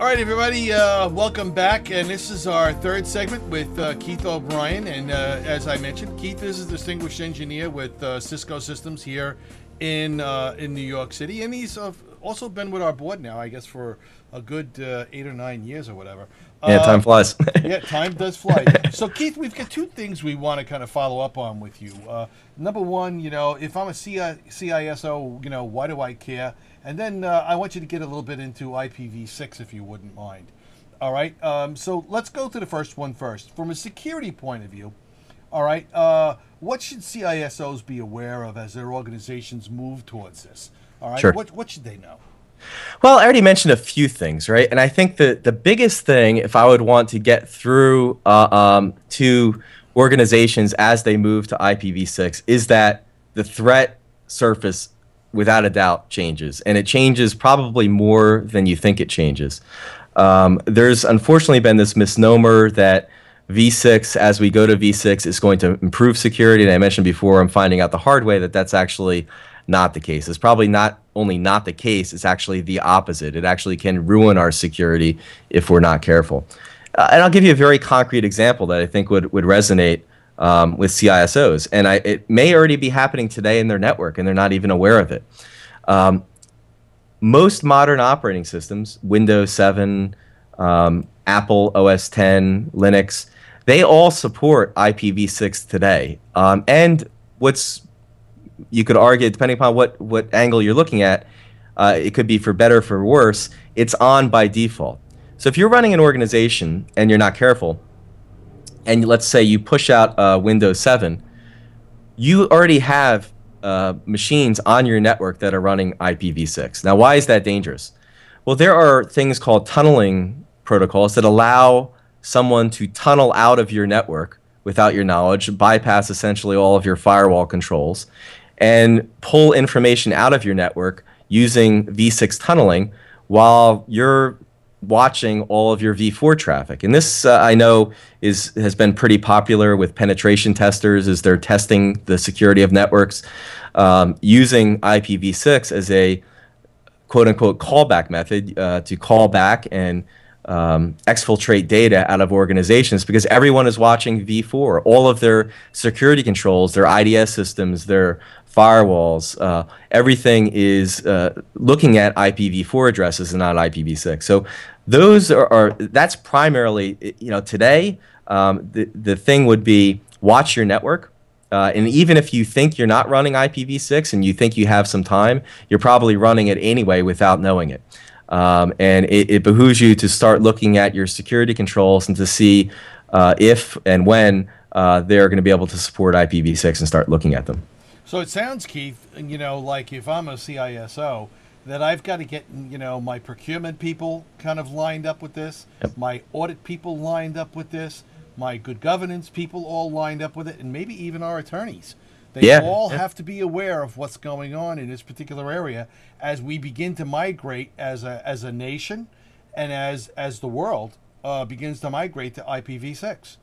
All right, everybody, welcome back. And this is our third segment with Keith OBrien. And as I mentioned, Keith is a distinguished engineer with Cisco Systems here in New York City. And he's also been with our board now, I guess, for a good 8 or 9 years or whatever. Yeah, time flies. Yeah, time does fly. So, Keith, we've got two things we want to kind of follow up on with you. Number one, if I'm a CISO, why do I care? And then I want you to get a little bit into IPv6, if you wouldn't mind. All right. So let's go to the first one first. From a security point of view, all right, what should CISOs be aware of as their organizations move towards this? All right. Sure. What should they know? Well, I already mentioned a few things, right? And I think that the biggest thing, if I would want to get through to organizations as they move to IPv6, is that the threat surface, without a doubt, changes. And it changes probably more than you think it changes. There's unfortunately been this misnomer that V6, as we go to V6, is going to improve security. And I mentioned before, I'm finding out the hard way that that's actually not the case. It's probably not only not the case, it's actually the opposite. It actually can ruin our security if we're not careful. And I'll give you a very concrete example that I think would resonate with CISOs. And it may already be happening today in their network, and they're not even aware of it. Most modern operating systems, Windows 7, Apple OS 10, Linux, they all support IPv6 today. And you could argue, depending upon what angle you're looking at, it could be for better or for worse, it's on by default. So if you're running an organization and you're not careful, and let's say you push out Windows 7, you already have machines on your network that are running IPv6. Now, why is that dangerous? Well, there are things called tunneling protocols that allow someone to tunnel out of your network without your knowledge, bypass essentially all of your firewall controls, and pull information out of your network using V6 tunneling while you're watching all of your V4 traffic. And this, I know, has been pretty popular with penetration testers as they're testing the security of networks, using IPv6 as a quote-unquote callback method to call back and exfiltrate data out of organizations, because everyone is watching V4. All of their security controls, their IDS systems, their firewalls, everything is looking at IPv4 addresses and not IPv6. So that's primarily, today, the thing would be watch your network. And even if you think you're not running IPv6 and you think you have some time, you're probably running it anyway without knowing it. And it behooves you to start looking at your security controls and to see if and when they're going to be able to support IPv6 and start looking at them. So it sounds, Keith, like if I'm a CISO, that I've got to get, my procurement people kind of lined up with this, Yep. my audit people lined up with this, my good governance people all lined up with it, and maybe even our attorneys. They all have to be aware of what's going on in this particular area as we begin to migrate as a nation and as the world begins to migrate to IPv6.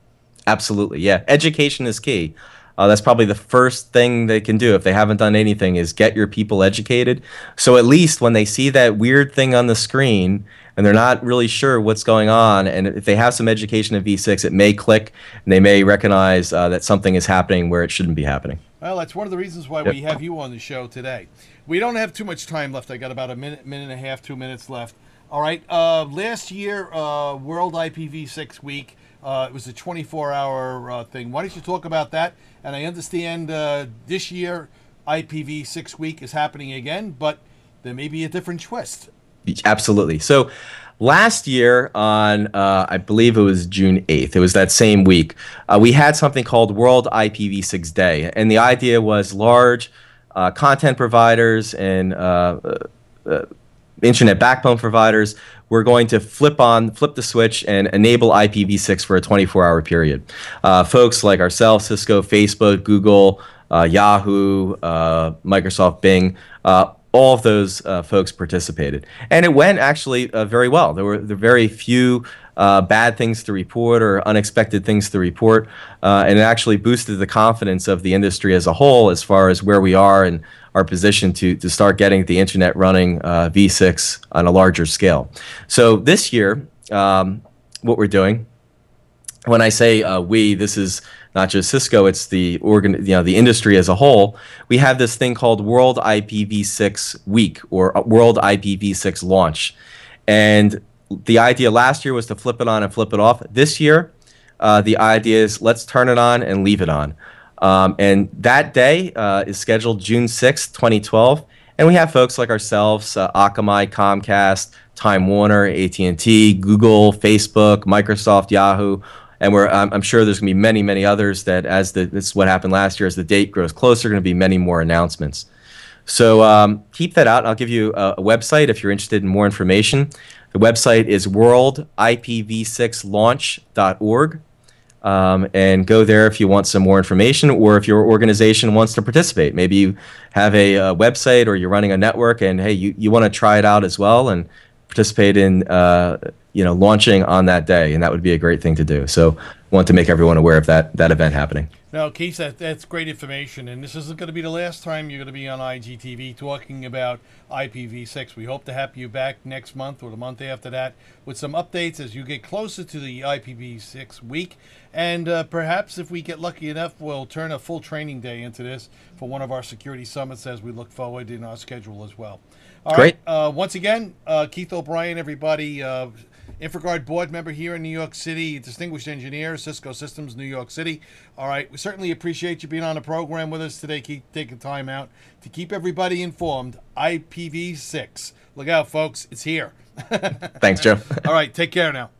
Absolutely, yeah. Education is key. That's probably the first thing they can do if they haven't done anything, is get your people educated. So at least when they see that weird thing on the screen and they're not really sure what's going on, and if they have some education in V6, it may click and they may recognize that something is happening where it shouldn't be happening. Well, that's one of the reasons why we have you on the show today. We don't have too much time left. I got about a minute and a half, 2 minutes left. All right. Last year, World IPv6 Week, it was a 24-hour thing. Why don't you talk about that? And I understand this year IPv6 Week is happening again, but there may be a different twist. Absolutely. So last year on, I believe it was June 8th, it was that same week, we had something called World IPv6 Day. And the idea was large content providers and internet backbone providers were going to flip the switch and enable IPv6 for a 24-hour period. Folks like ourselves, Cisco, Facebook, Google, Yahoo, Microsoft Bing, all of those folks participated. And it went actually very well. There were very few bad things to report or unexpected things to report, and it actually boosted the confidence of the industry as a whole as far as where we are and our position to start getting the internet running V6 on a larger scale. So this year, what we're doing, when I say we, this is not just Cisco, it's the the industry as a whole. We have this thing called World IPv6 Week, or World IPv6 Launch. And the idea last year was to flip it on and flip it off. This year, the idea is let's turn it on and leave it on. And that day is scheduled June 6th, 2012. And we have folks like ourselves, Akamai, Comcast, Time Warner, AT&T, Google, Facebook, Microsoft, Yahoo. And I'm sure there's going to be many, many others that this is what happened last year. As the date grows closer, going to be many more announcements. So keep that out. I'll give you a website if you're interested in more information. The website is worldipv6launch.org. And go there if you want some more information, or if your organization wants to participate. Maybe you have a website, or you're running a network, and hey, you want to try it out as well and participate in launching on that day, and that would be a great thing to do. So I want to make everyone aware of that event happening. No, Keith, that's great information, and this isn't going to be the last time you're going to be on IGTV talking about IPv6. We hope to have you back next month or the month after that with some updates as you get closer to the IPv6 week, and perhaps if we get lucky enough, we'll turn a full training day into this for one of our security summits as we look forward in our schedule as well. All Great. right. Once again, Keith OBrien, everybody. InfraGard board member here in New York City, distinguished engineer, Cisco Systems, New York City. All right, we certainly appreciate you being on the program with us today. Keep taking time out to keep everybody informed. IPv6. Look out, folks. It's here. Thanks, Joe. All right, take care now.